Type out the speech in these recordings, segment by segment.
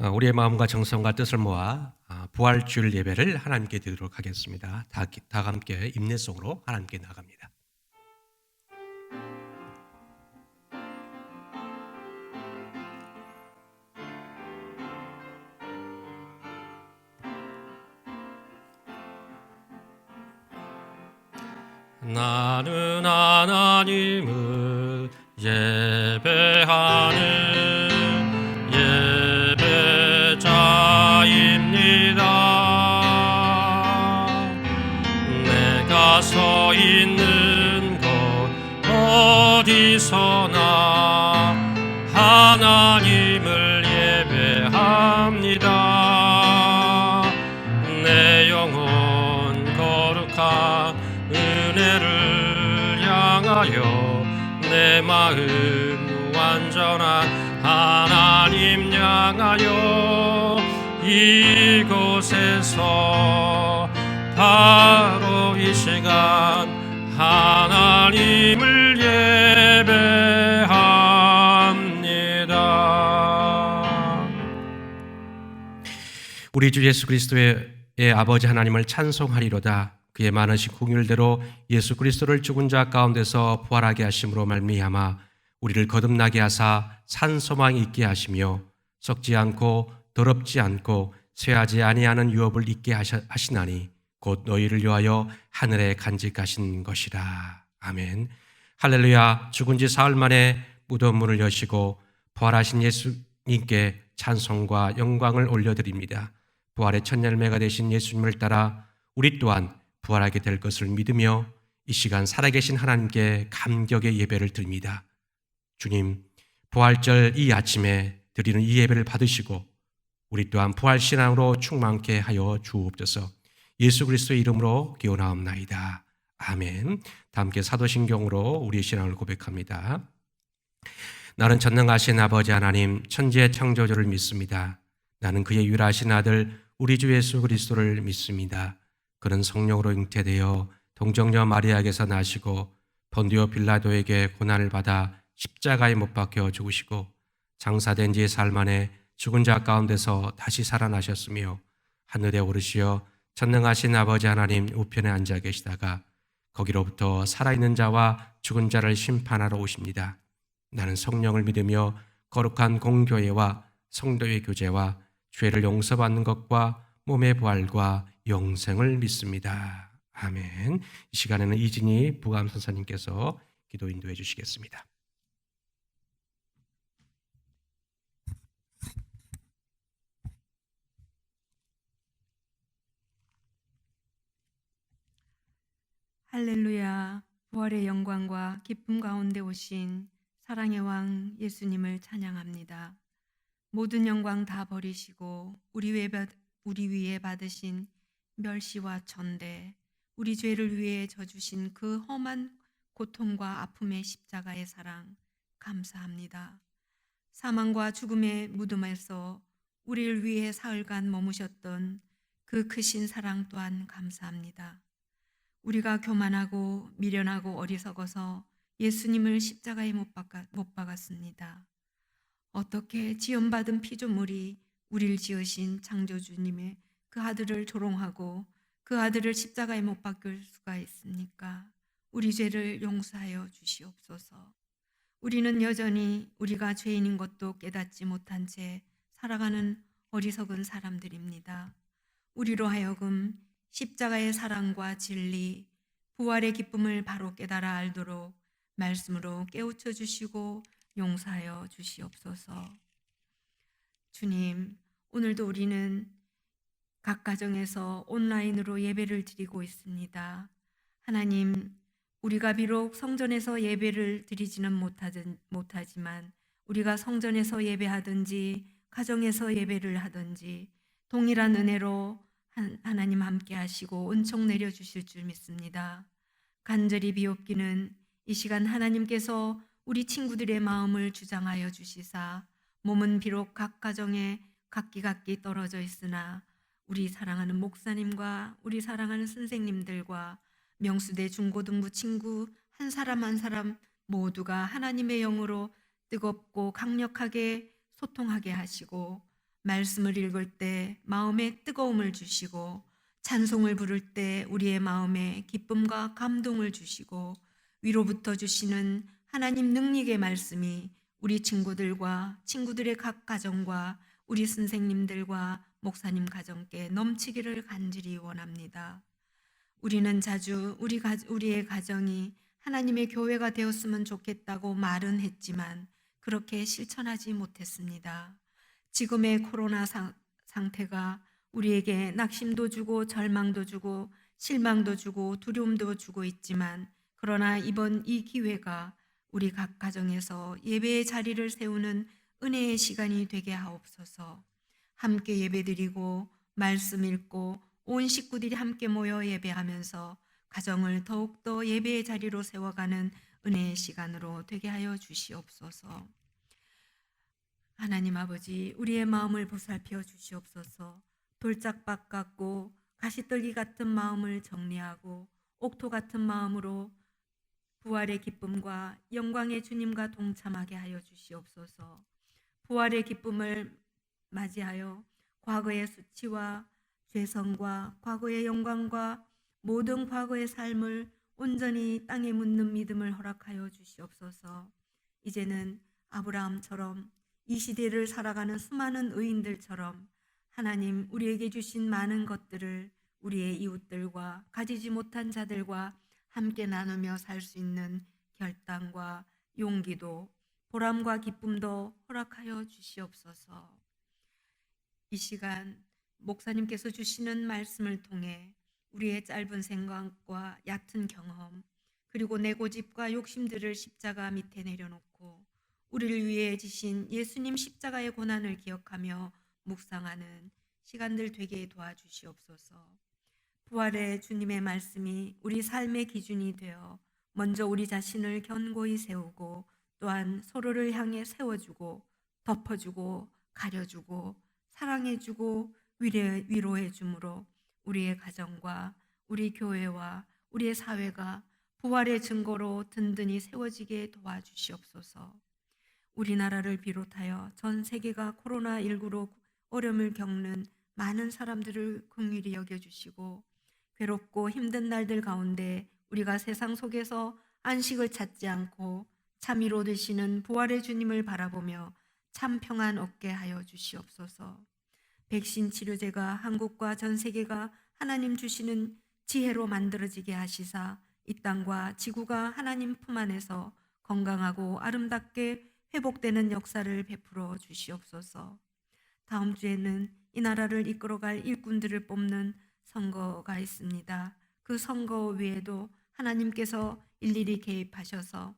우리의 마음과 정성과 뜻을 모아 부활주일 예배를 하나님께 드리도록 하겠습니다. 다 함께 인내송으로 하나님께 나갑니다. 나는 하나님을 예배하는 예배자입니다. 내가 서 있는 곳 어디서나 하나님을 예배합니다. 내 영혼 거룩한 은혜를 향하여 내 마음 완전한 하나님 향하여 이곳에서 바로 이 시간 하나님을 예배합니다. 우리 주 예수 그리스도의 아버지 하나님을 찬송하리로다. 그의 많으신 긍휼대로 예수 그리스도를 죽은 자 가운데서 부활하게 하심으로 말미암아 우리를 거듭나게 하사 산 소망이 있게 하시며 썩지 않고 더럽지 않고 쇠하지 아니하는 유업을 있게 하시나니 곧 너희를 위하여 하늘에 간직하신 것이라. 아멘. 할렐루야. 죽은 지 사흘 만에 무덤 문을 여시고 부활하신 예수님께 찬송과 영광을 올려드립니다. 부활의 첫 열매가 되신 예수님을 따라 우리 또한 부활하게 될 것을 믿으며 이 시간 살아계신 하나님께 감격의 예배를 드립니다. 주님, 부활절 이 아침에 드리는 이 예배를 받으시고 우리 또한 부활신앙으로 충만케 하여 주옵소서. 예수 그리스도의 이름으로 기원하옵나이다. 아멘. 다 함께 사도신경으로 우리의 신앙을 고백합니다. 나는 전능하신 아버지 하나님 천지의 창조주를 믿습니다. 나는 그의 유일하신 아들 우리 주 예수 그리스도를 믿습니다. 그는 성령으로 잉태되어 동정녀 마리아에게서 나시고 본디오 빌라도에게 고난을 받아 십자가에 못 박혀 죽으시고 장사된 지 사흘 만에 죽은 자 가운데서 다시 살아나셨으며 하늘에 오르시어 전능하신 아버지 하나님 우편에 앉아 계시다가 거기로부터 살아있는 자와 죽은 자를 심판하러 오십니다. 나는 성령을 믿으며 거룩한 공교회와 성도의 교제와 죄를 용서받는 것과 몸의 부활과 영생을 믿습니다. 아멘. 이 시간에는 이진희 부감 선사님께서 기도 인도해 주시겠습니다. 할렐루야. 부활의 영광과 기쁨 가운데 오신 사랑의 왕 예수님을 찬양합니다. 모든 영광 다 버리시고 우리 위에 받으신 멸시와 천대, 우리 죄를 위해 져주신 그 험한 고통과 아픔의 십자가의 사랑 감사합니다. 사망과 죽음의 무덤에서 우리를 위해 사흘간 머무셨던 그 크신 사랑 또한 감사합니다. 우리가 교만하고 미련하고 어리석어서 예수님을 십자가에 못 박았습니다. 어떻게 지연받은 피조물이 우리를 지으신 창조주님의 그 아들을 조롱하고 그 아들을 십자가에 못 박을 수가 있습니까? 우리 죄를 용서하여 주시옵소서. 우리는 여전히 우리가 죄인인 것도 깨닫지 못한 채 살아가는 어리석은 사람들입니다. 우리로 하여금 십자가의 사랑과 진리, 부활의 기쁨을 바로 깨달아 알도록 말씀으로 깨우쳐 주시고 용서하여 주시옵소서. 주님, 오늘도 우리는 각 가정에서 온라인으로 예배를 드리고 있습니다. 하나님, 우리가 비록 성전에서 예배를 드리지는 못하지만 우리가 성전에서 예배하든지 가정에서 예배를 하든지 동일한 은혜로 하나님 함께 하시고 은총 내려주실 줄 믿습니다. 간절히 비옵기는 이 시간 하나님께서 우리 친구들의 마음을 주장하여 주시사 몸은 비록 각 가정에 각기 떨어져 있으나 우리 사랑하는 목사님과 우리 사랑하는 선생님들과 명수대 중고등부 친구 한 사람 한 사람 모두가 하나님의 영으로 뜨겁고 강력하게 소통하게 하시고 말씀을 읽을 때 마음에 뜨거움을 주시고 찬송을 부를 때 우리의 마음에 기쁨과 감동을 주시고 위로부터 주시는 하나님 능력의 말씀이 우리 친구들의 각 가정과 우리 선생님들과 목사님 가정께 넘치기를 간절히 원합니다. 우리는 자주 우리의 가정이 하나님의 교회가 되었으면 좋겠다고 말은 했지만 그렇게 실천하지 못했습니다. 지금의 코로나 상태가 우리에게 낙심도 주고 절망도 주고 실망도 주고 두려움도 주고 있지만 그러나 이번 이 기회가 우리 각 가정에서 예배의 자리를 세우는 은혜의 시간이 되게 하옵소서. 함께 예배드리고 말씀 읽고 온 식구들이 함께 모여 예배하면서 가정을 더욱더 예배의 자리로 세워가는 은혜의 시간으로 되게 하여 주시옵소서. 하나님 아버지, 우리의 마음을 보살펴 주시옵소서. 돌짝박 같고 가시떨기 같은 마음을 정리하고 옥토 같은 마음으로 부활의 기쁨과 영광의 주님과 동참하게 하여 주시옵소서. 부활의 기쁨을 맞이하여 과거의 수치와 죄성과 과거의 영광과 모든 과거의 삶을 온전히 땅에 묻는 믿음을 허락하여 주시옵소서. 이제는 아브라함처럼 이 시대를 살아가는 수많은 의인들처럼 하나님 우리에게 주신 많은 것들을 우리의 이웃들과 가지지 못한 자들과 함께 나누며 살 수 있는 결단과 용기도 보람과 기쁨도 허락하여 주시옵소서. 이 시간 목사님께서 주시는 말씀을 통해 우리의 짧은 생각과 얕은 경험 그리고 내 고집과 욕심들을 십자가 밑에 내려놓고 우리를 위해 지신 예수님 십자가의 고난을 기억하며 묵상하는 시간들 되게 도와주시옵소서. 부활의 주님의 말씀이 우리 삶의 기준이 되어 먼저 우리 자신을 견고히 세우고 또한 서로를 향해 세워주고 덮어주고 가려주고 사랑해주고 위로해주므로 우리의 가정과 우리 교회와 우리의 사회가 부활의 증거로 든든히 세워지게 도와주시옵소서. 우리나라를 비롯하여 전 세계가 코로나19로 어려움을 겪는 많은 사람들을 긍휼히 여겨주시고 괴롭고 힘든 날들 가운데 우리가 세상 속에서 안식을 찾지 않고 참위로 되시는 부활의 주님을 바라보며 참 평안 얻게 하여 주시옵소서. 백신 치료제가 한국과 전 세계가 하나님 주시는 지혜로 만들어지게 하시사 이 땅과 지구가 하나님 품 안에서 건강하고 아름답게 회복되는 역사를 베풀어 주시옵소서. 다음 주에는 이 나라를 이끌어갈 일꾼들을 뽑는 선거가 있습니다. 그 선거 외에도 하나님께서 일일이 개입하셔서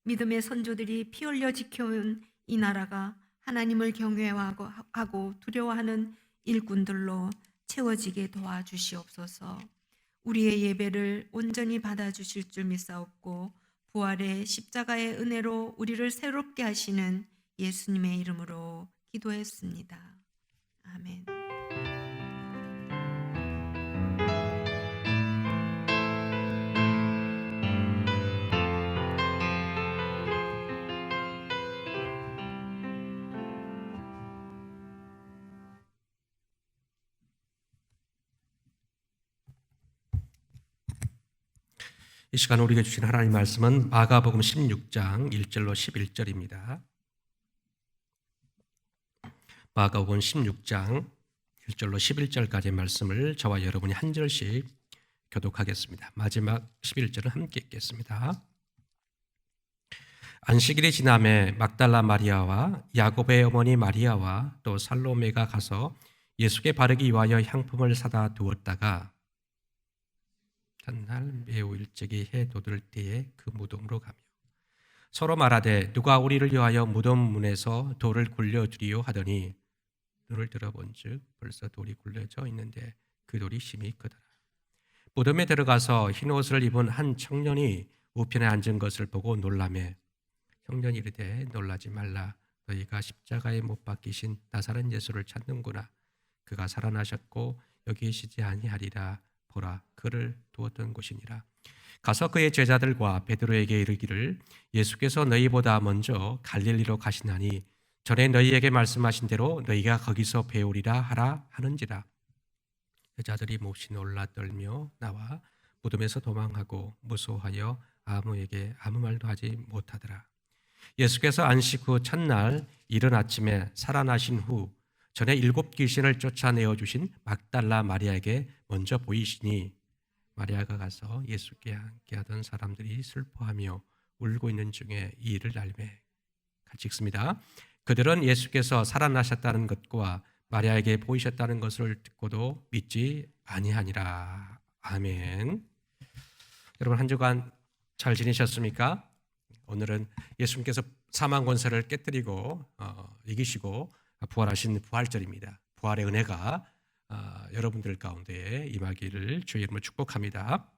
믿음의 선조들이 피 흘려 지켜온 이 나라가 하나님을 경외하고 두려워하는 일꾼들로 채워지게 도와주시옵소서. 우리의 예배를 온전히 받아주실 줄 믿사옵고 부활의 십자가의 은혜로 우리를 새롭게 하시는 예수님의 이름으로 기도했습니다. 아멘. 이 시간 우리에게 주신 하나님 말씀은 마가복음 16장 1절로 11절입니다. 마가복음 16장 1절로 11절까지의 말씀을 저와 여러분이 한 절씩 교독하겠습니다. 마지막 11절은 함께 읽겠습니다. 안식일이 지남에 막달라 마리아와 야곱의 어머니 마리아와 또 살로메가 가서 예수께 바르기 위하여 향품을 사다 두었다가 한날 매우 일찍이 해 돋을 때에 그 무덤으로 가며 서로 말하되 누가 우리를 위하여 무덤 문에서 돌을 굴려주리요 하더니 눈을 들어본즉 벌써 돌이 굴려져 있는데 그 돌이 심히 크더라. 무덤에 들어가서 흰 옷을 입은 한 청년이 우편에 앉은 것을 보고 놀라매 청년이 이르되 놀라지 말라. 너희가 십자가에 못 박히신 나사렛 예수를 찾는구나. 그가 살아나셨고 여기 계시지 아니하리라. 보라, 그를 두었던 곳이니라. 가서 그의 제자들과 베드로에게 이르기를 예수께서 너희보다 먼저 갈릴리로 가시나니 전에 너희에게 말씀하신 대로 너희가 거기서 배우리라 하라 하는지라. 여자들이 몹시 놀라 떨며 나와 무덤에서 도망하고 무서워하여 아무에게 아무 말도 하지 못하더라. 예수께서 안식 후 첫날 이른 아침에 살아나신 후 전에 7 귀신을 쫓아내어 주신 막달라 마리아에게 먼저 보이시니 마리아가 가서 예수께 함께하던 사람들이 슬퍼하며 울고 있는 중에 이 일을 알매. 같이 읽습니다. 그들은 예수께서 살아나셨다는 것과 마리아에게 보이셨다는 것을 듣고도 믿지 아니하니라. 아멘. 여러분 한 주간 잘 지내셨습니까? 오늘은 예수님께서 사망 권세를 깨뜨리고 이기시고 부활하신 부활절입니다. 부활의 은혜가 여러분들 가운데 임하기를 주의 이름으로 축복합니다.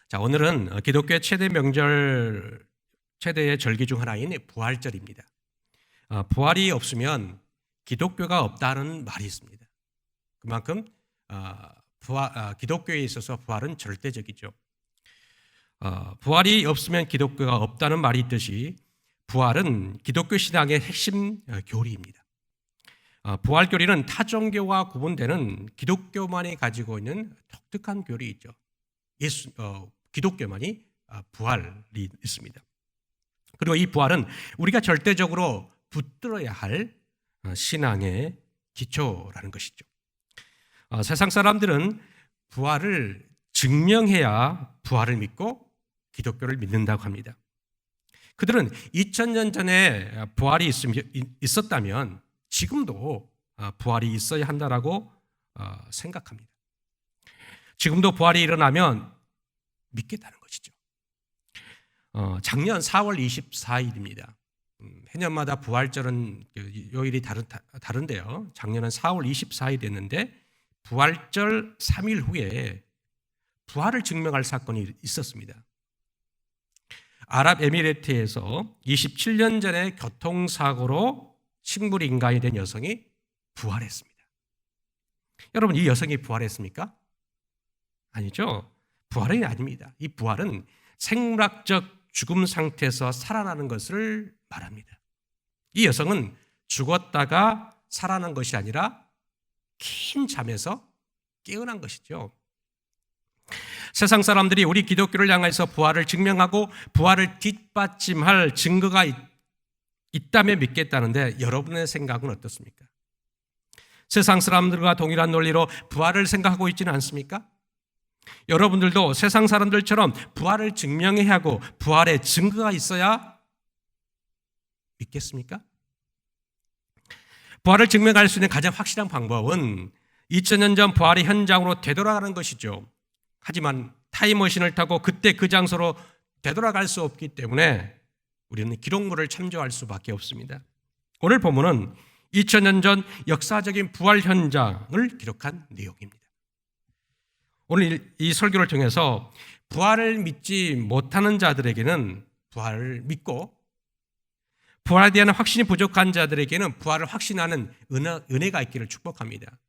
자, 오늘은 기독교의 최대 명절, 최대의 절기 중 하나인 부활절입니다. 부활이 없으면 기독교가 없다는 말이 있습니다. 그만큼 기독교에 있어서 부활은 절대적이죠. 부활이 없으면 기독교가 없다는 말이 있듯이 부활은 기독교 신앙의 핵심 교리입니다. 부활 교리는 타 종교와 구분되는 기독교만이 가지고 있는 독특한 교리이죠. 기독교만이 부활이 있습니다. 그리고 이 부활은 우리가 절대적으로 붙들어야 할 신앙의 기초라는 것이죠. 세상 사람들은 부활을 증명해야 부활을 믿고 기독교를 믿는다고 합니다. 그들은 2000년 전에 부활이 있었다면 지금도 부활이 있어야 한다라고 생각합니다. 지금도 부활이 일어나면 믿겠다는 것이죠. 작년 4월 24일입니다. 해년마다 부활절은 요일이 다른데요. 작년은 4월 24일이었는데 부활절 3일 후에 부활을 증명할 사건이 있었습니다. 아랍에미레이트에서 27년 전에 교통사고로 식물인간이 된 여성이 부활했습니다. 여러분, 이 여성이 부활했습니까? 아니죠. 부활이 아닙니다. 이 부활은 생물학적 죽음 상태에서 살아나는 것을 말합니다. 이 여성은 죽었다가 살아난 것이 아니라 긴 잠에서 깨어난 것이죠. 세상 사람들이 우리 기독교를 향해서 부활을 증명하고 부활을 뒷받침할 증거가 있다면 믿겠다는데 여러분의 생각은 어떻습니까? 세상 사람들과 동일한 논리로 부활을 생각하고 있지는 않습니까? 여러분들도 세상 사람들처럼 부활을 증명해야 하고 부활의 증거가 있어야 믿겠습니까? 부활을 증명할 수 있는 가장 확실한 방법은 2000년 전 부활의 현장으로 되돌아가는 것이죠. 하지만 타임머신을 타고 그때 그 장소로 되돌아갈 수 없기 때문에 우리는 기록물을 참조할 수밖에 없습니다. 오늘 본문은 2000년 전 역사적인 부활 현장을 기록한 내용입니다. 오늘 이 설교를 통해서 부활을 믿지 못하는 자들에게는 부활을 믿고 부활에 대한 확신이 부족한 자들에게는 부활을 확신하는 은혜가 있기를 축복합니다.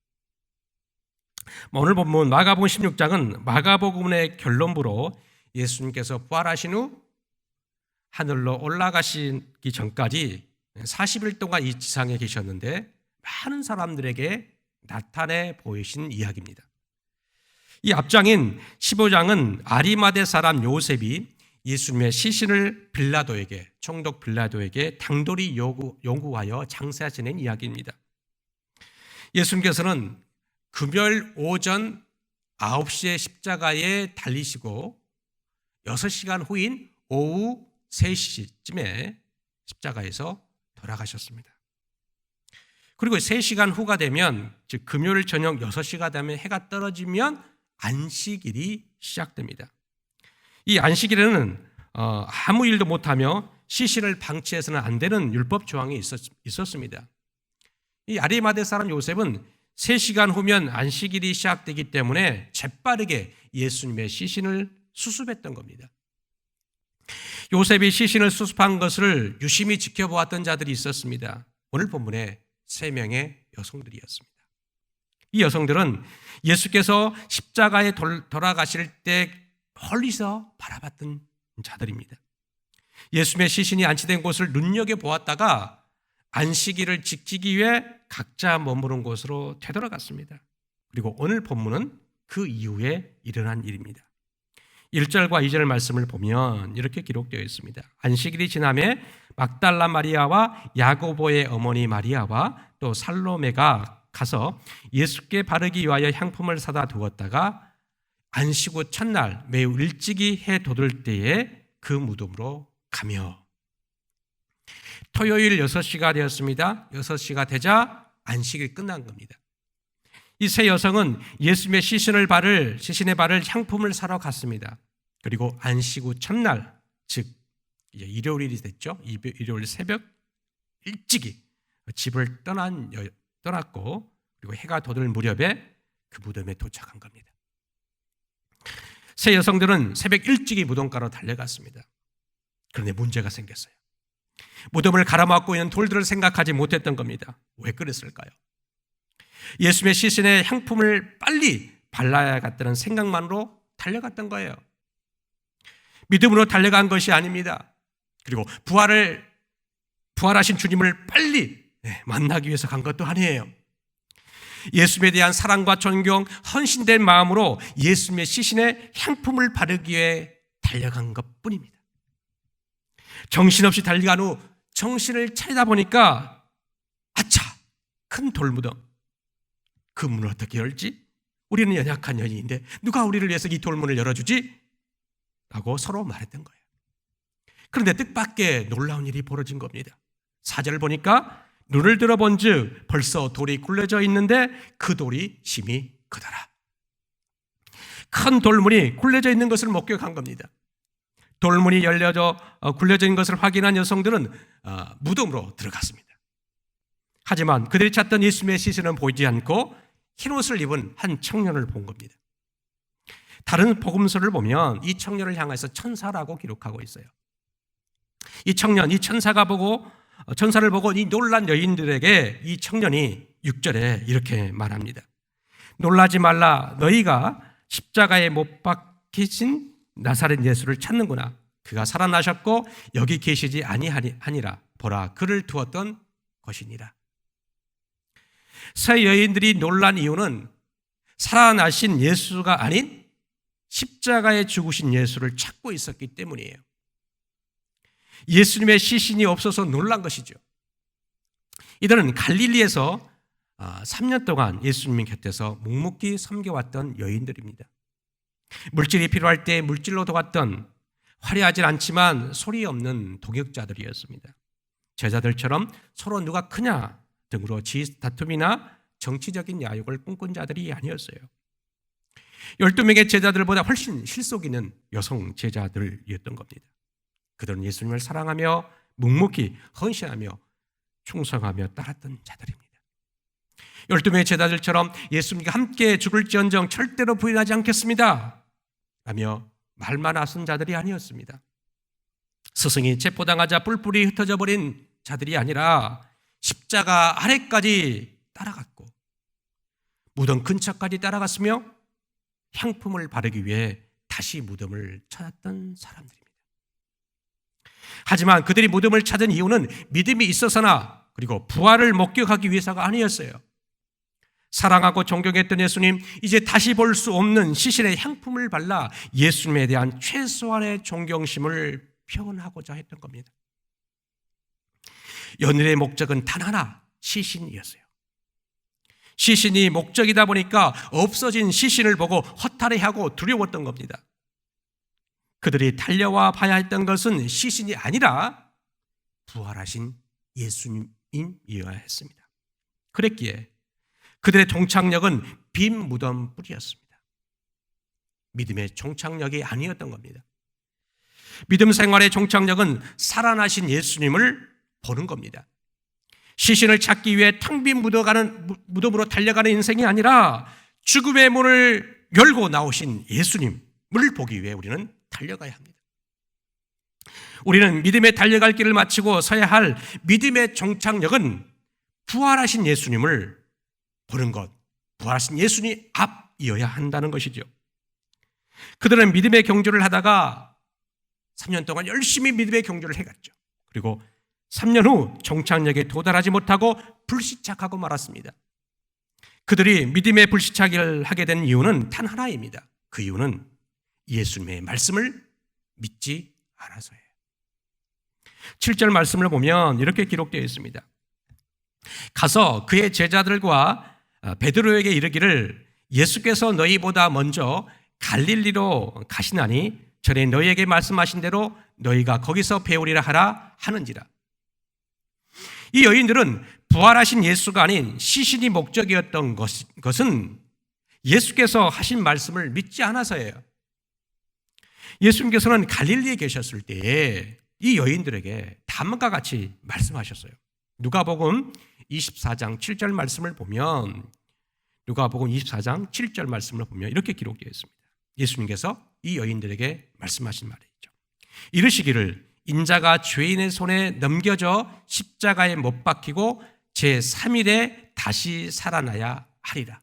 오늘 본문 마가복음 16장은 마가복음의 결론부로 예수님께서 부활하신 후 하늘로 올라가시기 전까지 40일 동안 이 지상에 계셨는데 많은 사람들에게 나타내 보이신 이야기입니다. 이 앞장인 15장은 아리마대 사람 요셉이 예수님의 시신을 빌라도에게, 총독 빌라도에게 당돌이 요구하여 장사 지낸 이야기입니다. 예수님께서는 금요일 오전 9시에 십자가에 달리시고 6시간 후인 오후 3시쯤에 십자가에서 돌아가셨습니다. 그리고 3시간 후가 되면, 즉 금요일 저녁 6시가 되면 해가 떨어지면 안식일이 시작됩니다. 이 안식일에는 아무 일도 못하며 시신을 방치해서는 안 되는 율법 조항이 있었습니다. 이 아리마대 사람 요셉은 3시간 후면 안식일이 시작되기 때문에 재빠르게 예수님의 시신을 수습했던 겁니다. 요셉이 시신을 수습한 것을 유심히 지켜보았던 자들이 있었습니다. 오늘 본문에 3명의 여성들이었습니다. 이 여성들은 예수께서 십자가에 돌아가실 때 멀리서 바라봤던 자들입니다. 예수님의 시신이 안치된 곳을 눈여겨보았다가 안식일을 지키기 위해 각자 머무른 곳으로 되돌아갔습니다. 그리고 오늘 본문은 그 이후에 일어난 일입니다. 1절과 2절 말씀을 보면 이렇게 기록되어 있습니다. 안식일이 지남에 막달라 마리아와 야고보의 어머니 마리아와 또 살로메가 가서 예수께 바르기 위하여 향품을 사다 두었다가 안식 후 첫날 매우 일찍이 해 돋을 때에 그 무덤으로 가며, 토요일 6시가 되었습니다. 6시가 되자 안식이 끝난 겁니다. 이 세 여성은 예수님의 시신의 발을 향품을 사러 갔습니다. 그리고 안식 후 첫날, 즉 이제 일요일이 됐죠. 일요일 새벽 일찍이 집을 떠났고, 그리고 해가 돋을 무렵에 그 무덤에 도착한 겁니다. 세 여성들은 새벽 일찍이 무덤가로 달려갔습니다. 그런데 문제가 생겼어요. 무덤을 가로막고 있는 돌들을 생각하지 못했던 겁니다. 왜 그랬을까요? 예수님의 시신에 향품을 빨리 발라야겠다는 생각만으로 달려갔던 거예요. 믿음으로 달려간 것이 아닙니다. 그리고 부활하신 주님을 빨리 만나기 위해서 간 것도 아니에요. 예수님에 대한 사랑과 존경, 헌신된 마음으로 예수님의 시신에 향품을 바르기 위해 달려간 것뿐입니다. 정신없이 달려간 후 정신을 차리다 보니까 아차! 큰 돌무덤. 그 문을 어떻게 열지? 우리는 연약한 여인인데 누가 우리를 위해서 이 돌문을 열어주지? 라고 서로 말했던 거예요. 그런데 뜻밖의 놀라운 일이 벌어진 겁니다. 4절 보니까 눈을 들어본 즉 벌써 돌이 굴려져 있는데 그 돌이 심히 크더라. 큰 돌문이 굴려져 있는 것을 목격한 겁니다. 돌문이 굴려져 있는 것을 확인한 여성들은 무덤으로 들어갔습니다. 하지만 그들이 찾던 예수님의 시신은 보이지 않고 흰옷을 입은 한 청년을 본 겁니다. 다른 복음서를 보면 이 청년을 향해서 천사라고 기록하고 있어요. 이 천사를 보고 이 놀란 여인들에게 이 청년이 6절에 이렇게 말합니다. 놀라지 말라. 너희가 십자가에 못 박히신 나사렛 예수를 찾는구나. 그가 살아나셨고 여기 계시지 아니하니라. 보라, 그를 두었던 것이니라. 세 여인들이 놀란 이유는 살아나신 예수가 아닌 십자가에 죽으신 예수를 찾고 있었기 때문이에요. 예수님의 시신이 없어서 놀란 것이죠. 이들은 갈릴리에서 3년 동안 예수님 곁에서 묵묵히 섬겨왔던 여인들입니다. 물질이 필요할 때 물질로 도왔던 화려하진 않지만 소리 없는 동역자들이었습니다. 제자들처럼 서로 누가 크냐 등으로 다툼이나 정치적인 야욕을 꿈꾼 자들이 아니었어요. 12명의 제자들보다 훨씬 실속 있는 여성 제자들이었던 겁니다. 그들은 예수님을 사랑하며 묵묵히 헌신하며 충성하며 따랐던 자들입니다. 12명의 제자들처럼 예수님과 함께 죽을지언정 절대로 부인하지 않겠습니다 라며 말만 하신 자들이 아니었습니다. 스승이 체포당하자 뿔뿔이 흩어져 버린 자들이 아니라 십자가 아래까지 따라갔고 무덤 근처까지 따라갔으며 향품을 바르기 위해 다시 무덤을 찾았던 사람들입니다. 하지만 그들이 무덤을 찾은 이유는 믿음이 있어서나 그리고 부활을 목격하기 위해서가 아니었어요. 사랑하고 존경했던 예수님, 이제 다시 볼 수 없는 시신의 향품을 발라 예수님에 대한 최소한의 존경심을 표현하고자 했던 겁니다. 연일의 목적은 단 하나, 시신이었어요. 시신이 목적이다 보니까 없어진 시신을 보고 허탈해하고 두려웠던 겁니다. 그들이 달려와 봐야 했던 것은 시신이 아니라 부활하신 예수님이어야 했습니다. 그랬기에 그들의 종착역은 빈 무덤뿐이었습니다. 믿음의 종착역이 아니었던 겁니다. 믿음 생활의 종착역은 살아나신 예수님을 보는 겁니다. 시신을 찾기 위해 텅 빈 무덤으로 달려가는 인생이 아니라 죽음의 문을 열고 나오신 예수님을 보기 위해 우리는 달려가야 합니다. 우리는 믿음의 달려갈 길을 마치고 서야 할 믿음의 종착역은 부활하신 예수님을 보는 것, 부활하신 예수님 앞이어야 한다는 것이죠. 그들은 믿음의 경주를 하다가 3년 동안 열심히 믿음의 경주를 해갔죠. 그리고 3년 후 종착역에 도달하지 못하고 불시착하고 말았습니다. 그들이 믿음의 불시착을 하게 된 이유는 단 하나입니다. 그 이유는 예수님의 말씀을 믿지 않아서예요. 7절 말씀을 보면 이렇게 기록되어 있습니다. 가서 그의 제자들과 베드로에게 이르기를 예수께서 너희보다 먼저 갈릴리로 가시나니 전에 너희에게 말씀하신 대로 너희가 거기서 배우리라 하라 하는지라. 이 여인들은 부활하신 예수가 아닌 시신이 목적이었던 것은 예수께서 하신 말씀을 믿지 않아서예요. 예수님께서는 갈릴리에 계셨을 때에 이 여인들에게 다음과 같이 말씀하셨어요. 누가복음 24장 7절 말씀을 보면 누가복음 24장 7절 말씀을 보면 이렇게 기록되어 있습니다. 예수님께서 이 여인들에게 말씀하신 말이죠. 이르시기를 인자가 죄인의 손에 넘겨져 십자가에 못 박히고 제3일에 다시 살아나야 하리라.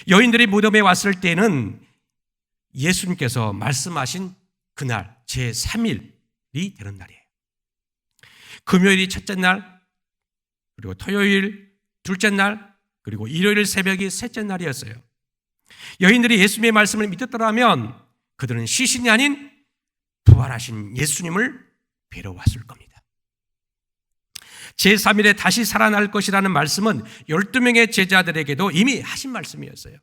여인들이 무덤에 왔을 때는 예수님께서 말씀하신 그날 제3일이 되는 날이에요. 금요일이 첫째 날, 그리고 토요일 둘째 날, 그리고 일요일 새벽이 셋째 날이었어요. 여인들이 예수님의 말씀을 믿었더라면 그들은 시신이 아닌 부활하신 예수님을 뵈러 왔을 겁니다. 제3일에 다시 살아날 것이라는 말씀은 12명의 제자들에게도 이미 하신 말씀이었어요.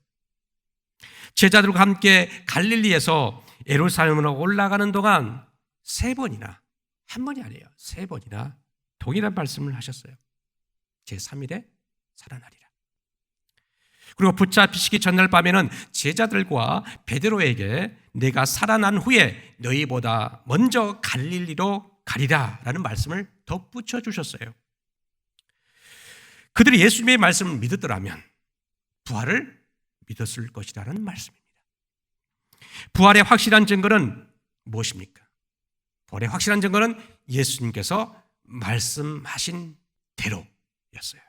제자들과 함께 갈릴리에서 예루살렘으로 올라가는 동안 3번이나, 한 번이 아니에요, 3번이나 동일한 말씀을 하셨어요. 제3일에 살아나리라. 그리고 붙잡히시기 전날 밤에는 제자들과 베드로에게 내가 살아난 후에 너희보다 먼저 갈릴리로 가리라 라는 말씀을 덧붙여 주셨어요. 그들이 예수님의 말씀을 믿었더라면 부활을 믿었을 것이라는 말씀입니다. 부활의 확실한 증거는 무엇입니까? 부활의 확실한 증거는 예수님께서 말씀하신 대로였어요.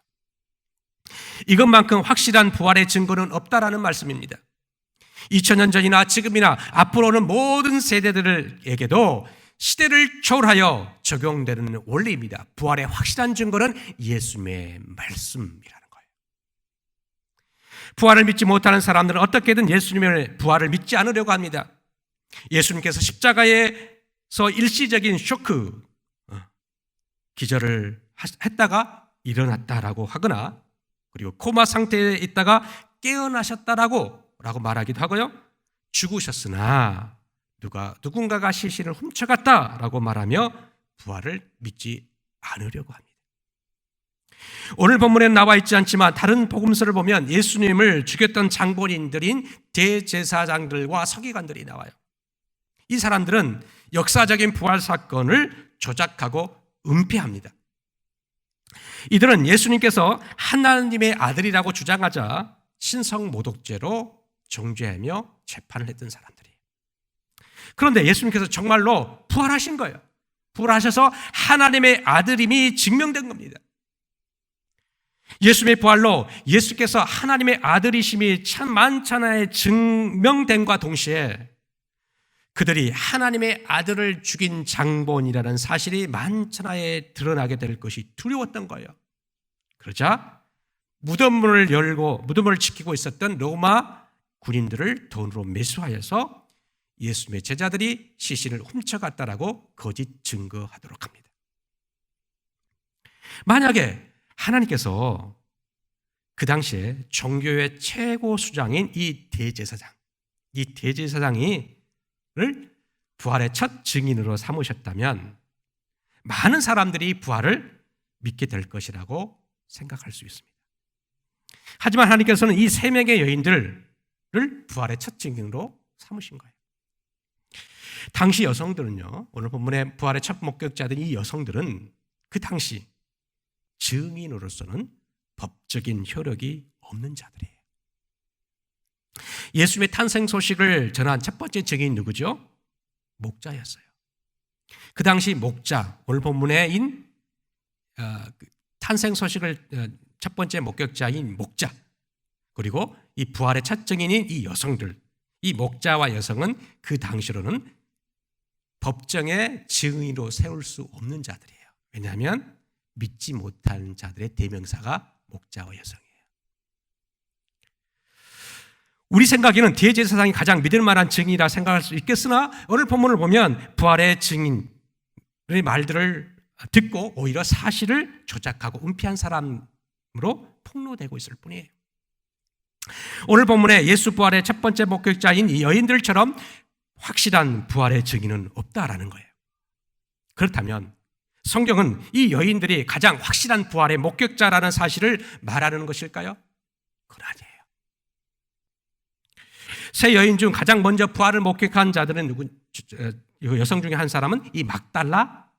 이것만큼 확실한 부활의 증거는 없다라는 말씀입니다. 2000년 전이나 지금이나 앞으로는 모든 세대들에게도 시대를 초월하여 적용되는 원리입니다. 부활의 확실한 증거는 예수님의 말씀이라는 거예요. 부활을 믿지 못하는 사람들은 어떻게든 예수님의 부활을 믿지 않으려고 합니다. 예수님께서 십자가에서 일시적인 쇼크, 기절을 했다가 일어났다라고 하거나, 그리고 코마 상태에 있다가 깨어나셨다라고 말하기도 하고요. 죽으셨으나 누군가가 시신을 훔쳐갔다라고 말하며 부활을 믿지 않으려고 합니다. 오늘 본문에 나와 있지 않지만 다른 복음서를 보면 예수님을 죽였던 장본인들인 대제사장들과 서기관들이 나와요. 이 사람들은 역사적인 부활 사건을 조작하고 은폐합니다. 이들은 예수님께서 하나님의 아들이라고 주장하자 신성모독죄로 정죄하며 재판을 했던 사람들이에요. 그런데 예수님께서 정말로 부활하신 거예요. 부활하셔서 하나님의 아들임이 증명된 겁니다. 예수님의 부활로 예수께서 하나님의 아들이심이 참 만천하에 증명됨과 동시에 그들이 하나님의 아들을 죽인 장본이라는 사실이 만천하에 드러나게 될 것이 두려웠던 거예요. 그러자 무덤문을 열고 무덤을 지키고 있었던 로마 군인들을 돈으로 매수하여서 예수님의 제자들이 시신을 훔쳐갔다라고 거짓 증거하도록 합니다. 만약에 하나님께서 그 당시에 종교의 최고 수장인 이 대제사장을 부활의 첫 증인으로 삼으셨다면 많은 사람들이 부활을 믿게 될 것이라고 생각할 수 있습니다. 하지만 하나님께서는 이 3명의 여인들을 부활의 첫 증인으로 삼으신 거예요. 당시 여성들은요, 오늘 본문의 부활의 첫 목격자들인 이 여성들은 그 당시 증인으로서는 법적인 효력이 없는 자들이에요. 예수님의 탄생 소식을 전한 첫 번째 증인이 누구죠? 목자였어요. 그 당시 목자, 오늘 본문에인 탄생 소식을 첫 번째 목격자인 목자, 그리고 이 부활의 첫 증인인 이 여성들, 이 목자와 여성은 그 당시로는 법정의 증인으로 세울 수 없는 자들이에요. 왜냐하면 믿지 못하는 자들의 대명사가 목자와 여성이에요. 우리 생각에는 대제사장이 가장 믿을 만한 증인이라 생각할 수 있겠으나 오늘 본문을 보면 부활의 증인의 말들을 듣고 오히려 사실을 조작하고 은폐한 사람으로 폭로되고 있을 뿐이에요. 오늘 본문에 예수 부활의 첫 번째 목격자인 이 여인들처럼 확실한 부활의 증인은 없다라는 거예요. 그렇다면 성경은 이 여인들이 가장 확실한 부활의 목격자라는 사실을 말하는 것일까요? 그건 아니에요. 세 여인 중 가장 먼저 부활을 목격한 자들은 여성 중에 한 사람은 이 막달라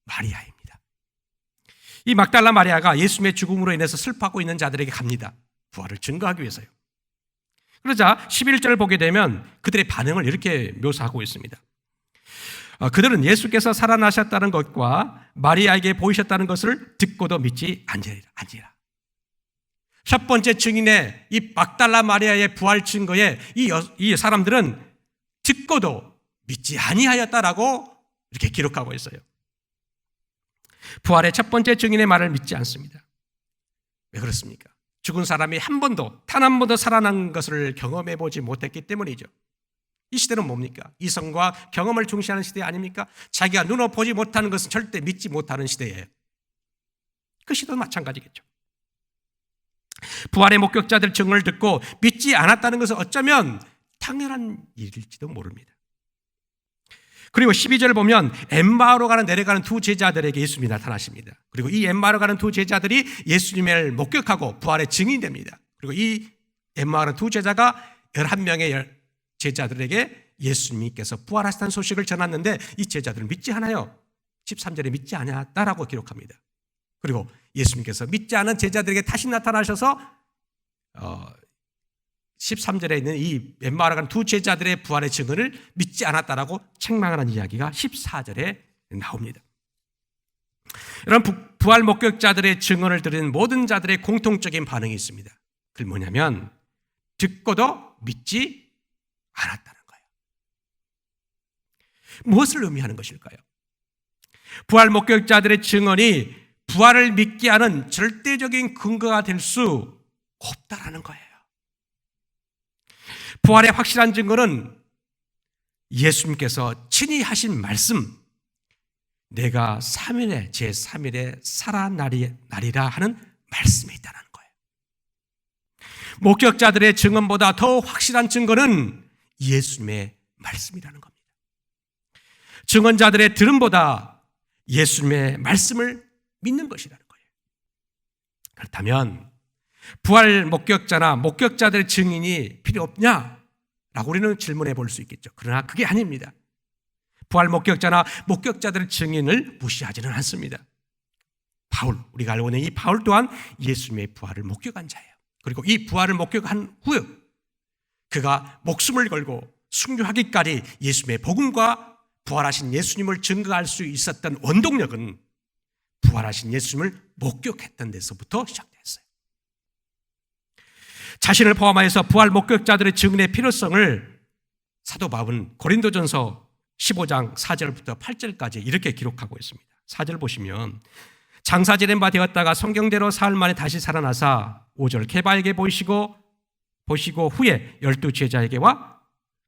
마리아입니다. 이 막달라 마리아가 예수님의 죽음으로 인해서 슬퍼하고 있는 자들에게 갑니다. 부활을 증거하기 위해서요. 그러자 11절을 보게 되면 그들의 반응을 이렇게 묘사하고 있습니다. 그들은 예수께서 살아나셨다는 것과 마리아에게 보이셨다는 것을 듣고도 믿지 아니라. 첫 번째 증인의 이 막달라 마리아의 부활 증거에 이 사람들은 듣고도 믿지 아니하였다라고 이렇게 기록하고 있어요. 부활의 첫 번째 증인의 말을 믿지 않습니다. 왜 그렇습니까? 죽은 사람이 단 한 번도 살아난 것을 경험해 보지 못했기 때문이죠. 이 시대는 뭡니까? 이성과 경험을 중시하는 시대 아닙니까? 자기가 눈으로 보지 못하는 것은 절대 믿지 못하는 시대예요. 그 시대도 마찬가지겠죠. 부활의 목격자들 증언을 듣고 믿지 않았다는 것은 어쩌면 당연한 일일지도 모릅니다. 그리고 12절을 보면 엠마오로 내려가는 두 제자들에게 예수님이 나타나십니다. 그리고 이 엠마오로 가는 두 제자들이 예수님을 목격하고 부활의 증인이 됩니다. 그리고 이 엠마오로 두 제자가 11명의 제자들에게 예수님께서 부활하셨다는 소식을 전했는데 이 제자들은 믿지 않아요. 13절에 믿지 않았다라고 기록합니다. 그리고 예수님께서 믿지 않은 제자들에게 다시 나타나셔서 13절에 있는 이 엠마오로 가는 두 제자들의 부활의 증언을 믿지 않았다라고 책망하는 이야기가 14절에 나옵니다. 여러분, 부활 목격자들의 증언을 들은 모든 자들의 공통적인 반응이 있습니다. 그게 뭐냐면 듣고도 믿지 않았다는 거예요. 무엇을 의미하는 것일까요? 부활 목격자들의 증언이 부활을 믿게 하는 절대적인 근거가 될 수 없다라는 거예요. 부활의 확실한 증거는 예수님께서 친히 하신 말씀, 내가 제3일에 살아나리라 하는 말씀이 있다는 거예요. 목격자들의 증언보다 더 확실한 증거는 예수님의 말씀이라는 겁니다. 증언자들의 들음보다 예수님의 말씀을 믿는 것이라는 거예요. 그렇다면 부활 목격자나 목격자들의 증인이 필요 없냐라고 우리는 질문해 볼 수 있겠죠. 그러나 그게 아닙니다. 부활 목격자나 목격자들의 증인을 무시하지는 않습니다. 우리가 알고 있는 이 바울 또한 예수님의 부활을 목격한 자예요. 그리고 이 부활을 목격한 후에 그가 목숨을 걸고 순교하기까지 예수님의 복음과 부활하신 예수님을 증거할 수 있었던 원동력은 부활하신 예수님을 목격했던 데서부터 시작됐어요. 자신을 포함하여서 부활 목격자들의 증인의 필요성을 사도 바울은 고린도전서 15장 4절부터 8절까지 이렇게 기록하고 있습니다. 4절 보시면 장사 지낸 바 되었다가 성경대로 사흘 만에 다시 살아나사 5절 케바에게 보시고 후에 12제자에게와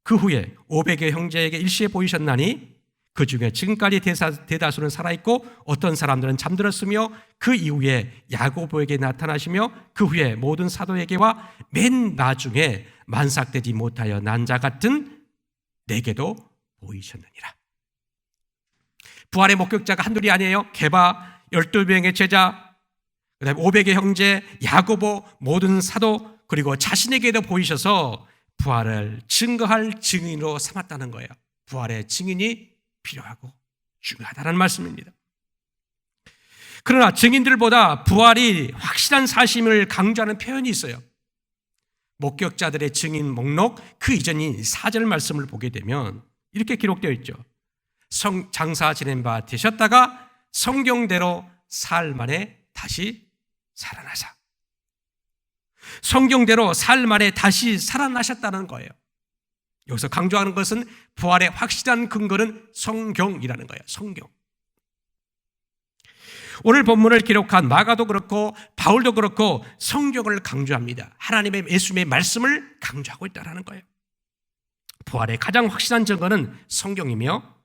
그 후에 500의 형제에게 일시에 보이셨나니 그 중에 지금까지 대다수는 살아있고 어떤 사람들은 잠들었으며 그 이후에 야고보에게 나타나시며 그 후에 모든 사도에게와 맨 나중에 만삭되지 못하여 난 자 같은 내게도 보이셨느니라. 부활의 목격자가 한둘이 아니에요. 게바 12명의 제자, 그다음에 500의 형제, 야고보, 모든 사도, 그리고 자신에게도 보이셔서 부활을 증거할 증인으로 삼았다는 거예요. 부활의 증인이 필요하고 중요하다는 말씀입니다. 그러나 증인들보다 부활이 확실한 사실을 강조하는 표현이 있어요. 목격자들의 증인 목록 그 이전인 4절 말씀을 보게 되면 이렇게 기록되어 있죠. 장사 지낸 바 되셨다가 성경대로 사흘 만에 다시 살아나사. 성경대로 사흘 만에 다시 살아나셨다는 거예요. 여기서 강조하는 것은 부활의 확실한 근거는 성경이라는 거예요. 성경. 오늘 본문을 기록한 마가도 그렇고 바울도 그렇고 성경을 강조합니다. 하나님의 예수님의 말씀을 강조하고 있다는 거예요. 부활의 가장 확실한 증거는 성경이며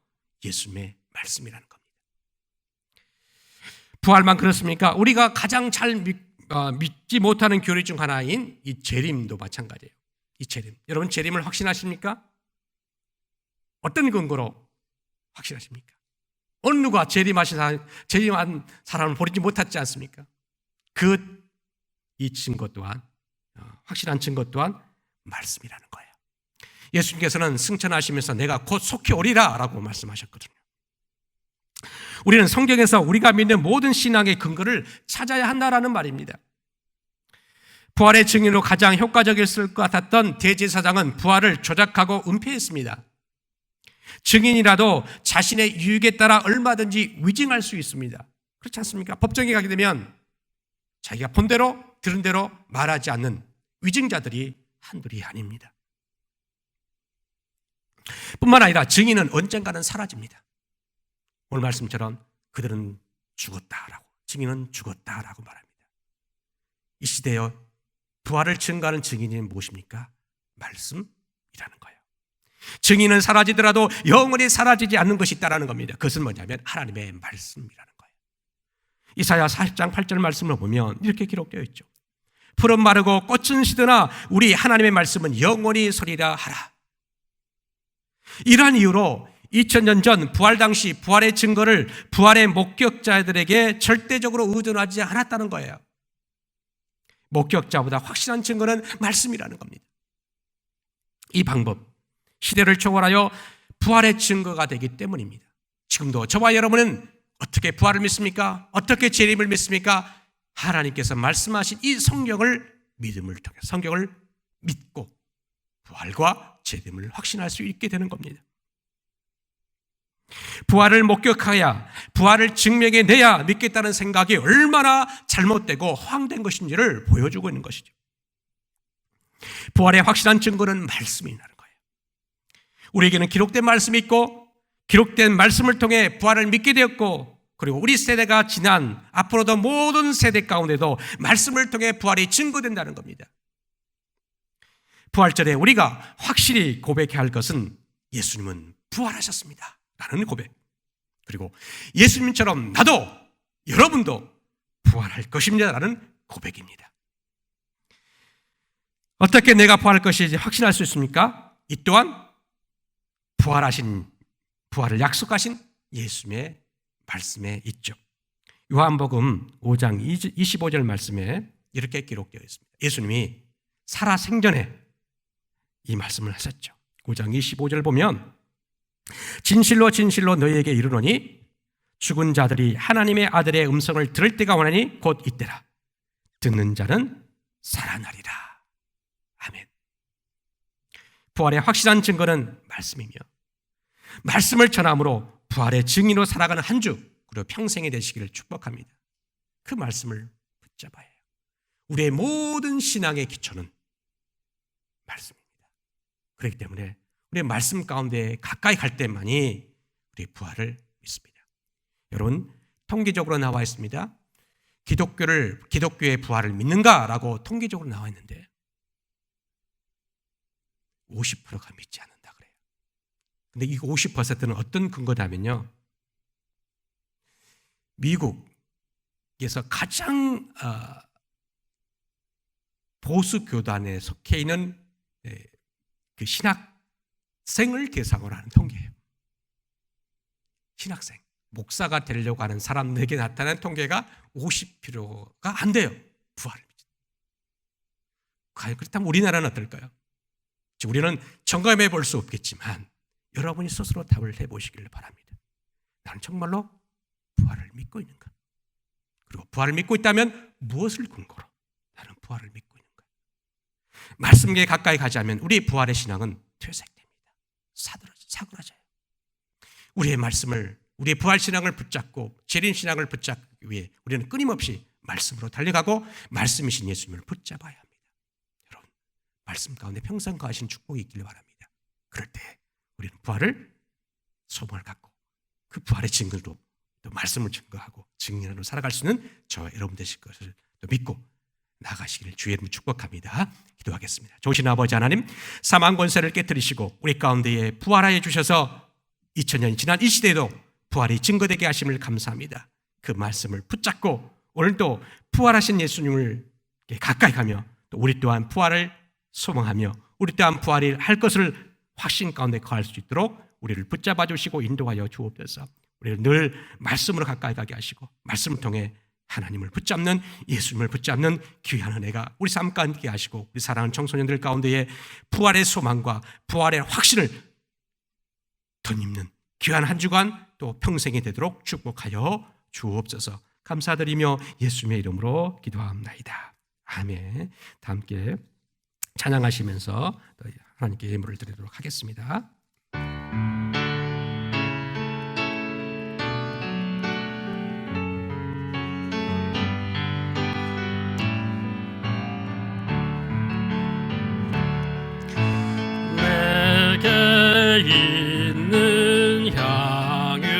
예수님의 말씀이라는 겁니다. 부활만 그렇습니까? 우리가 가장 잘 믿지 못하는 교리 중 하나인 이 재림도 마찬가지예요. 이 재림. 여러분 재림을 확신하십니까? 어떤 근거로 확신하십니까? 어느 누가 재림한 사람을 버리지 못했지 않습니까? 이 증거 또한 확실한 증거 또한 말씀이라는 거예요. 예수님께서는 승천하시면서 내가 곧 속히 오리라 라고 말씀하셨거든요. 우리는 성경에서 우리가 믿는 모든 신앙의 근거를 찾아야 한다라는 말입니다. 부활의 증인으로 가장 효과적이었을 것 같았던 대제사장은 부활을 조작하고 은폐했습니다. 증인이라도 자신의 유익에 따라 얼마든지 위증할 수 있습니다. 그렇지 않습니까? 법정에 가게 되면 자기가 본 대로 들은 대로 말하지 않는 위증자들이 한둘이 아닙니다. 뿐만 아니라 증인은 언젠가는 사라집니다. 오늘 말씀처럼 그들은 죽었다라고, 증인은 죽었다라고 말합니다. 이 시대에 부활을 증거하는 증인이 무엇입니까? 말씀이라는 거예요. 증인은 사라지더라도 영원히 사라지지 않는 것이 있다는 겁니다. 그것은 뭐냐면 하나님의 말씀이라는 거예요. 이사야 40장 8절 말씀을 보면 이렇게 기록되어 있죠. 풀은 마르고 꽃은 시드나 우리 하나님의 말씀은 영원히 서리라 하라. 이러한 이유로 2000년 전 부활 당시 부활의 증거를 부활의 목격자들에게 절대적으로 의존하지 않았다는 거예요. 목격자보다 확실한 증거는 말씀이라는 겁니다. 이 방법, 시대를 초월하여 부활의 증거가 되기 때문입니다. 지금도 저와 여러분은 어떻게 부활을 믿습니까? 어떻게 재림을 믿습니까? 하나님께서 말씀하신 이 성경을 믿음을 통해 성경을 믿고 부활과 재림을 확신할 수 있게 되는 겁니다. 부활을 목격해야, 부활을 증명해내야 믿겠다는 생각이 얼마나 잘못되고 허황된 것인지를 보여주고 있는 것이죠. 부활의 확실한 증거는 말씀이라는 거예요. 우리에게는 기록된 말씀이 있고 기록된 말씀을 통해 부활을 믿게 되었고, 그리고 우리 세대가 지난 앞으로도 모든 세대 가운데도 말씀을 통해 부활이 증거된다는 겁니다. 부활절에 우리가 확실히 고백해야 할 것은 예수님은 부활하셨습니다 라는 고백, 그리고 예수님처럼 나도 여러분도 부활할 것입니다 라는 고백입니다. 어떻게 내가 부활할 것인지 확신할 수 있습니까? 이 또한 부활을 약속하신 예수님의 말씀에 있죠. 요한복음 5장 25절 말씀에 이렇게 기록되어 있습니다. 예수님이 살아 생전에 이 말씀을 하셨죠. 5장 25절 보면 진실로 진실로 너희에게 이르노니 죽은 자들이 하나님의 아들의 음성을 들을 때가 오나니 곧 이때라. 듣는 자는 살아나리라. 아멘. 부활의 확실한 증거는 말씀이며 말씀을 전함으로 부활의 증인으로 살아가는 한 주, 그리고 평생이 되시기를 축복합니다. 그 말씀을 붙잡아야 해요. 우리의 모든 신앙의 기초는 말씀입니다. 그렇기 때문에 우리의 말씀 가운데 가까이 갈 때만이 우리 부활을 믿습니다. 여러분, 통계적으로 나와 있습니다. 기독교의 부활을 믿는가라고 통계적으로 나와 있는데 50%가 믿지 않는다 그래요. 근데 이 50%는 어떤 근거다면요, 미국에서 가장 보수 교단에 속해 있는 그 신학생을 대상으로 하는 통계예요. 신학생, 목사가 되려고 하는 사람들에게 나타난 통계가 50%가 안 돼요. 부활을 믿죠. 과연 그렇다면 우리나라는 어떨까요? 우리는 점검해 볼 수 없겠지만 여러분이 스스로 답을 해보시길 바랍니다. 나는 정말로 부활을 믿고 있는가? 그리고 부활을 믿고 있다면 무엇을 근거로 나는 부활을 믿고 있는가? 말씀에 가까이 가자면 우리의 부활의 신앙은 퇴색됩니다. 사그라져요. 우리의 말씀을, 우리의 부활 신앙을 붙잡고 재림 신앙을 붙잡기 위해 우리는 끊임없이 말씀으로 달려가고 말씀이신 예수님을 붙잡아야 합니다. 여러분, 말씀 가운데 평생 거하신 축복이 있기를 바랍니다. 그럴 때 우리는 부활을 소망을 갖고 그 부활의 증거로 또 말씀을 증거하고 증인으로 살아갈 수 있는 저와 여러분 되실 것을 또 믿고 나가시기를 주의 이름으로 축복합니다. 기도하겠습니다. 좋으신 아버지 하나님, 사망 권세를 깨뜨리시고 우리 가운데에 부활하여 주셔서 2000년이 지난 이 시대에도 부활이 증거되게 하심을 감사합니다. 그 말씀을 붙잡고 오늘도 부활하신 예수님을 가까이 가며 또 우리 또한 부활을 소망하며 우리 또한 부활이 할 것을 확신 가운데 거할 수 있도록 우리를 붙잡아 주시고 인도하여 주옵소서. 우리를 늘 말씀으로 가까이 가게 하시고 말씀을 통해 하나님을 붙잡는, 예수님을 붙잡는 귀한 은혜가 우리 삶 가운데 하시고 우리 사랑하는 청소년들 가운데에 부활의 소망과 부활의 확신을 덧입는 귀한 한 주간 또 평생이 되도록 축복하여 주옵소서. 감사드리며 예수님의 이름으로 기도합나이다. 아멘. 다 함께 찬양하시면서 하나님께 예물을 드리도록 하겠습니다. 있는 향유가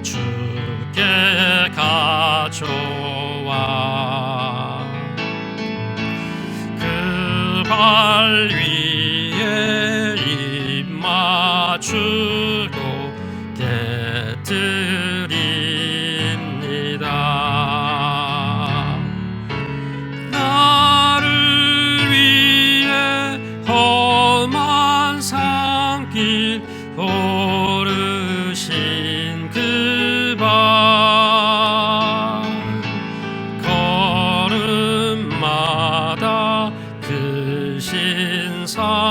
주께 가져와 그 발 위에 입 맞추고 깨뜨립니다. 나를 위해 험한 산길 오르신 그 발 걸음마다 그 신사랑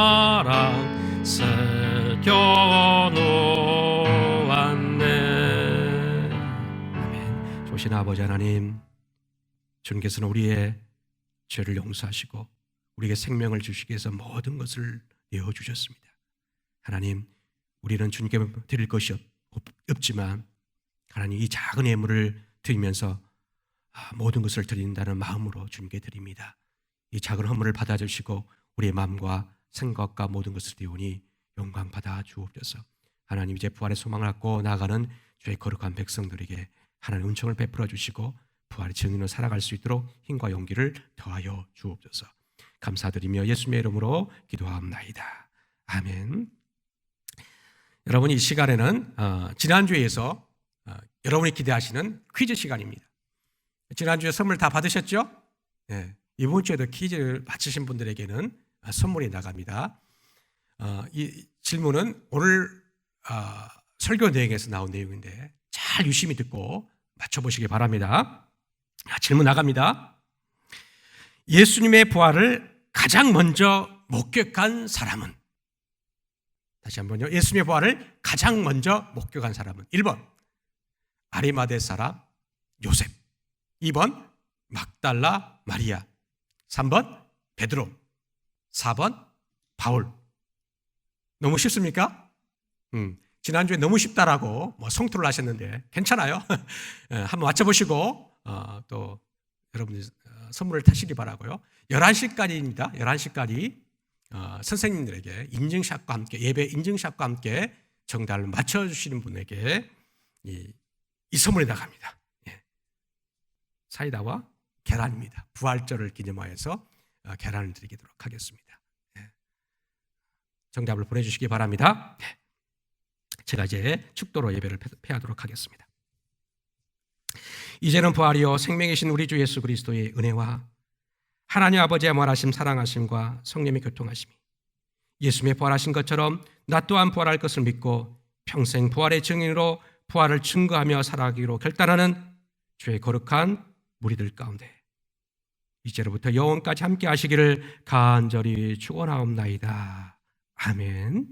새겨놓았네. 아멘. 좋으신 아버지 하나님, 주님께서는 우리의 죄를 용서하시고 우리에게 생명을 주시기 위해서 모든 것을 내어주셨습니다. 하나님, 우리는 주님께 드릴 것이 없지만 하나님 이 작은 예물을 드리면서 모든 것을 드린다는 마음으로 주님께 드립니다. 이 작은 헌물을 받아주시고 우리의 마음과 생각과 모든 것을 드리오니 영광 받아 주옵소서. 하나님, 이제 부활의 소망을 갖고 나아가는 주의 거룩한 백성들에게 하나님 은총을 베풀어 주시고 부활의 증인으로 살아갈 수 있도록 힘과 용기를 더하여 주옵소서. 감사드리며 예수님의 이름으로 기도하옵나이다. 아멘. 여러분, 이 시간에는 지난주에서 여러분이 기대하시는 퀴즈 시간입니다. 지난주에 선물 다 받으셨죠? 네. 이번 주에도 퀴즈를 맞히신 분들에게는 선물이 나갑니다. 이 질문은 오늘 설교 내용에서 나온 내용인데 잘 유심히 듣고 맞춰보시기 바랍니다. 질문 나갑니다. 예수님의 부활을 가장 먼저 목격한 사람은? 다시 한번요. 예수님의 부활을 가장 먼저 목격한 사람은? 1번 아리마대 사람 요셉, 2번 막달라 마리아, 3번 베드로, 4번 바울. 너무 쉽습니까? 지난주에 너무 쉽다라고 성토를 하셨는데 괜찮아요. 한번 맞춰보시고 또 여러분들 선물을 타시기 바라고요. 11시까지입니다. 11시까지 선생님들에게 인증샷과 함께, 예배 인증샷과 함께 정답을 맞춰주시는 분에게 이 선물이 나갑니다. 사이다와 계란입니다. 부활절을 기념하여서 계란을 드리도록 하겠습니다. 정답을 보내주시기 바랍니다. 제가 이제 축도로 예배를 폐하도록 하겠습니다. 이제는 부활이요 생명이신 우리 주 예수 그리스도의 은혜와 하나님 아버지의 무한하심 사랑하심과 성령의 교통하심이 예수님의 부활하신 것처럼 나 또한 부활할 것을 믿고 평생 부활의 증인으로 부활을 증거하며 살아가기로 결단하는 주의 거룩한 무리들 가운데 이제로부터 영원까지 함께 하시기를 간절히 축원하옵나이다. 아멘.